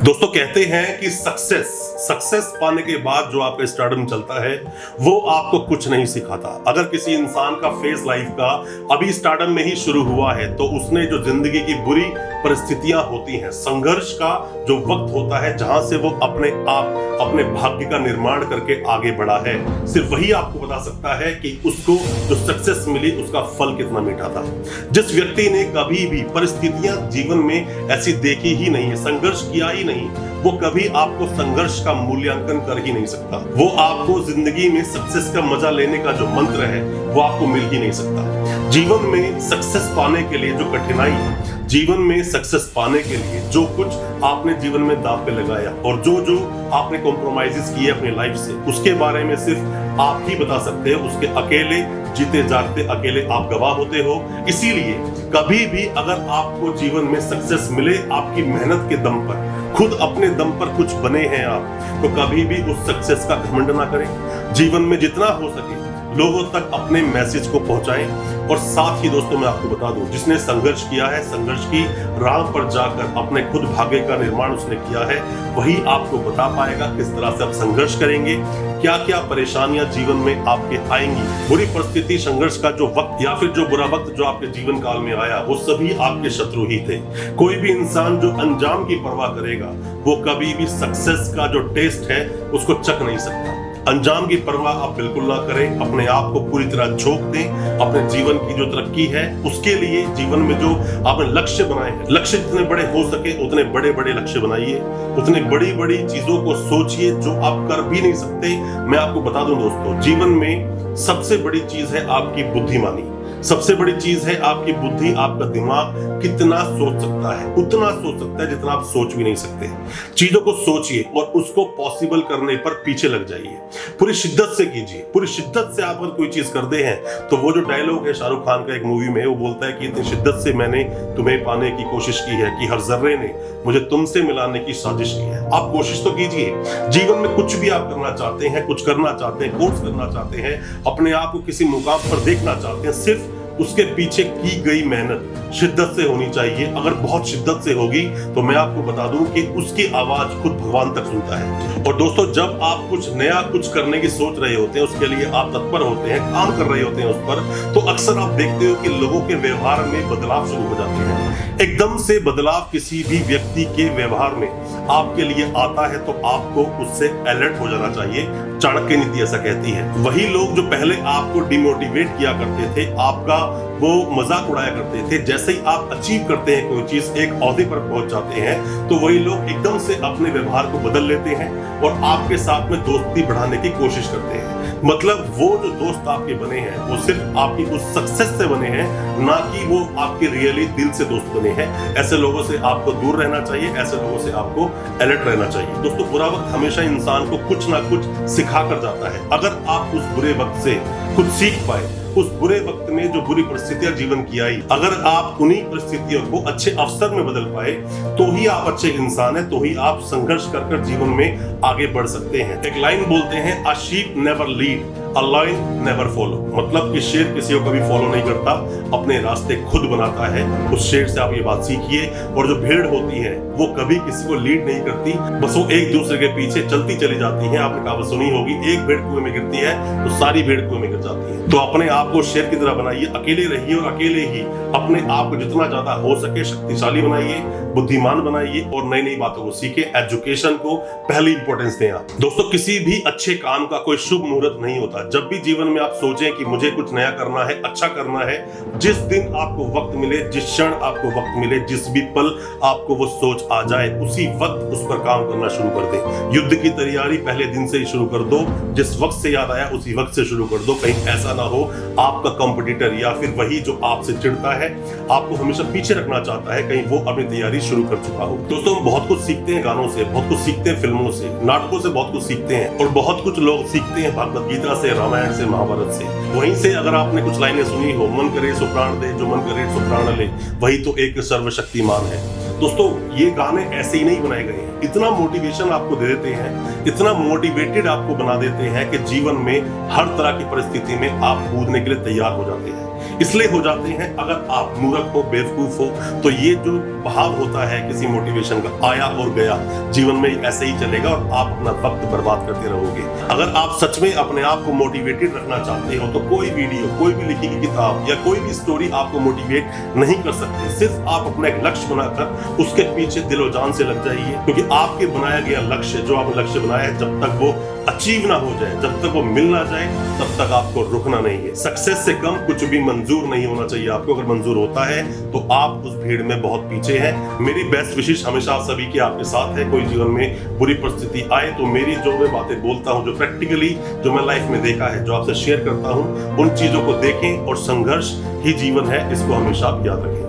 दोस्तों कहते हैं कि सक्सेस पाने के बाद जो आपका स्टारडम चलता है वो आपको कुछ नहीं सिखाता। अगर किसी इंसान का फेस लाइफ का अभी स्टारडम में ही शुरू हुआ है तो उसने जो जिंदगी की बुरी परिस्थितियां होती हैं, संघर्ष का जो वक्त होता है जहां से वो अपने आप अपने भाग्य का निर्माण करके आगे बढ़ा है, सिर्फ वही आपको बता सकता है कि उसको जो सक्सेस मिली उसका फल कितना मीठा था। जिस व्यक्ति ने कभी भी परिस्थितियां जीवन में ऐसी देखी ही नहीं है, संघर्ष किया ही नहीं, वो कभी आपको संघर्ष का मूल्यांकन कर ही नहीं सकता। वो आपको जिंदगी में सक्सेस का मजा लेने का जो मंत्र है वो आपको मिल ही नहीं सकता। जीवन में सक्सेस पाने के लिए जो कठिनाई है, जीवन में सक्सेस पाने के लिए जो कुछ आपने जीवन में दांव पे लगाया और जो जो आपने कॉम्प्रोमाइजेस किए अपनी लाइफ से, उसके बारे में सिर्फ आप ही बता सकते हो। उसके अकेले जीते जागते अकेले आप गवाह होते हो। इसीलिए कभी भी अगर आपको जीवन में सक्सेस मिले आपकी मेहनत के दम पर, खुद अपने दम पर कुछ बने हैं आप, तो कभी भी उस सक्सेस का घमंड ना करें। जीवन में जितना हो सके लोगों तक अपने मैसेज को पहुंचाएं। और साथ ही दोस्तों मैं आपको बता दूं, जिसने संघर्ष किया है, संघर्ष की राह पर जाकर अपने खुद भाग्य का निर्माण उसने किया है, वही आपको बता पाएगा किस तरह से आप संघर्ष करेंगे, क्या क्या परेशानियां जीवन में आपके आएंगी। बुरी परिस्थिति, संघर्ष का जो वक्त या फिर जो बुरा वक्त जो आपके जीवन काल में आया, वो सभी आपके शत्रु ही थे। कोई भी इंसान जो अंजाम की परवाह करेगा वो कभी भी सक्सेस का जो टेस्ट है उसको चख नहीं सकता। अंजाम की परवाह आप बिल्कुल ना करें, अपने आप को पूरी तरह झोंक दें। अपने जीवन की जो तरक्की है उसके लिए जीवन में जो आपने लक्ष्य बनाए हैं, लक्ष्य जितने बड़े हो सके उतने बड़े बड़े लक्ष्य बनाइए, उतनी बड़ी बड़ी चीजों को सोचिए जो आप कर भी नहीं सकते। मैं आपको बता दूं दोस्तों, जीवन में सबसे बड़ी चीज है आपकी बुद्धिमानी, सबसे बड़ी चीज है आपकी बुद्धि। आपका दिमाग कितना सोच सकता है, उतना सोच सकता है जितना आप सोच भी नहीं सकते। चीजों को सोचिए और उसको पॉसिबल करने पर पीछे लग जाइए, पूरी शिद्दत से कीजिए। पूरी शिद्दत से आप अगर कोई चीज करते हैं तो वो जो डायलॉग है शाहरुख खान का एक मूवी में, वो बोलता है कि इतनी शिद्दत से मैंने तुम्हें पाने की कोशिश की है कि हर जर्रे ने मुझे तुमसे मिलाने की साजिश की है। आप कोशिश तो कीजिए। जीवन में कुछ भी आप करना चाहते हैं, कुछ करना चाहते हैं, कोर्स करना चाहते हैं, अपने आप को किसी मुकाम पर देखना चाहते हैं, सिर्फ उसके पीछे की गई मेहनत शिद्दत से होनी चाहिए। अगर बहुत शिद्दत से होगी तो मैं आपको बता दूं कि उसकी आवाज खुद भगवान तक सुनता है। और दोस्तों, जब आप कुछ नया कुछ करने की सोच रहे होते हैं, उसके लिए आप तत्पर होते हैं, काम कर रहे होते हैं उस पर, तो अक्सर आप देखते हो कि लोगों के व्यवहार में बदलाव शुरू हो जाते हैं। एकदम से बदलाव किसी भी व्यक्ति के व्यवहार में आपके लिए आता है तो आपको उससे अलर्ट हो जाना चाहिए। चाणक्य नीति ऐसा कहती है। वही लोग जो पहले आपको डिमोटिवेट किया करते थे, आपका वो मजाक उड़ाया करते थे, जैसे ही आप अचीव करते हैं कोई चीज, एक ओहदे पर पहुंच जाते हैं, तो वही लोग एकदम से अपने व्यवहार को बदल लेते हैं और आपके साथ में दोस्ती बढ़ाने की कोशिश करते हैं। मतलब वो जो दोस्त आपके बने हैं वो सिर्फ आपकी उस सक्सेस से बने हैं, ना कि वो आपके रियली दिल से दोस्त बने हैं। ऐसे लोगों से आपको दूर रहना चाहिए, ऐसे लोगों से आपको अलर्ट रहना चाहिए। दोस्तों, बुरा वक्त हमेशा इंसान को कुछ ना कुछ सिखा कर जाता है। अगर आप उस बुरे वक्त से कुछ सीख पाए, उस बुरे वक्त में जो बुरी परिस्थितियां जीवन की आई, अगर आप उन्हीं परिस्थितियों को अच्छे अवसर में बदल पाए, तो ही आप अच्छे इंसान हैं, तो ही आप संघर्ष कर जीवन में आगे बढ़ सकते हैं। एक लाइन बोलते हैं, a sheep never lead, a lion never follow. मतलब कि शेर किसी को कभी फॉलो नहीं करता, अपने रास्ते खुद बनाता है। उस शेर से आप ये बात सीखिए। और जो भेड़ होती है वो कभी किसी को लीड नहीं करती, बस वो एक दूसरे के पीछे चलती चली जाती है। आपने कहावत सुनी होगी, एक भेड़ कुएं में गिरती है तो सारी भेड़ कुएं में गिर जाती है। तो अपने आप को शेर की तरह बनाइए, अकेले रहिए और अकेले ही अपने आप को जितना ज्यादा हो सके शक्तिशाली बनाइए, बुद्धिमान बनाइए और नई नई बातों को सीखे। एजुकेशन को पहली इंपॉर्टेंस दें आप। दोस्तों, किसी भी अच्छे काम का कोई शुभ मुहूर्त नहीं होता। जब भी जीवन में आप सोचें कि मुझे कुछ नया करना है, अच्छा करना है, जिस दिन आपको वक्त मिले, जिस क्षण आपको वक्त मिले, जिस भी पल आपको वो सोच आ जाए, उसी वक्त उस पर काम करना शुरू कर दें। युद्ध की तैयारी पहले दिन से ही शुरू कर दो। जिस वक्त से याद आया उसी वक्त से शुरू कर दो। कहीं ऐसा ना हो आपका कंपटीटर या फिर वही जो आपसे चिढ़ता है, आपको हमेशा पीछे रखना चाहता है, कहीं वो अपनी तैयारी शुरू कर चुका हो। दोस्तों, हम बहुत कुछ सीखते हैं गानों से, बहुत कुछ सीखते हैं फिल्मों से, नाटकों से बहुत कुछ सीखते हैं, और बहुत कुछ लोग सीखते हैं भगवत गीता से, रामायण से, महाभारत से। वहीं से अगर आपने कुछ लाइनें सुनी हो, मन करे सो प्राण दे, जो मन करे सो प्राण ले, वही तो एक सर्वशक्तिमान है। दोस्तों, ये गाने ऐसे ही नहीं बनाए गए हैं, इतना मोटिवेशन आपको दे देते हैं, इतना मोटिवेटेड आपको बना देते हैं कि जीवन में हर तरह की परिस्थिति में आप कूदने के लिए तैयार हो जाते हैं। इसलिए हो जाते हैं अगर आप मूर्ख हो, बेवकूफ हो, तो ये जो भाव होता है किसी मोटिवेशन का, आया और गया, जीवन में ऐसे ही चलेगा और आप अपना वक्त बर्बाद करते रहोगे। अगर आप सच में अपने आप को मोटिवेटेड रखना चाहते हो तो कोई वीडियो, कोई भी लिखी गई किताब या कोई भी स्टोरी आपको मोटिवेट नहीं कर सकती। सिर्फ आप अपना एक लक्ष्य बनाकर उसके पीछे दिलो जान से लग जाइए, क्योंकि आपके बनाया गया लक्ष्य, जो आपने लक्ष्य बनाया है, जब तक वो अचीव ना हो जाए, जब तक वो मिल ना जाए, तब तक आपको रुकना नहीं है। सक्सेस से कम कुछ भी मंजूर नहीं होना चाहिए आपको। अगर मंजूर होता है तो आप उस भीड़ में बहुत पीछे हैं। मेरी बेस्ट विशेष हमेशा सभी के आपके साथ है। कोई जीवन में बुरी परिस्थिति आए तो मेरी जो मैं बातें बोलता हूँ, जो प्रैक्टिकली जो मैं लाइफ में देखा है, जो आपसे शेयर करता हूँ, उन चीजों को देखें और संघर्ष ही जीवन है, इसको हमेशा याद रखें।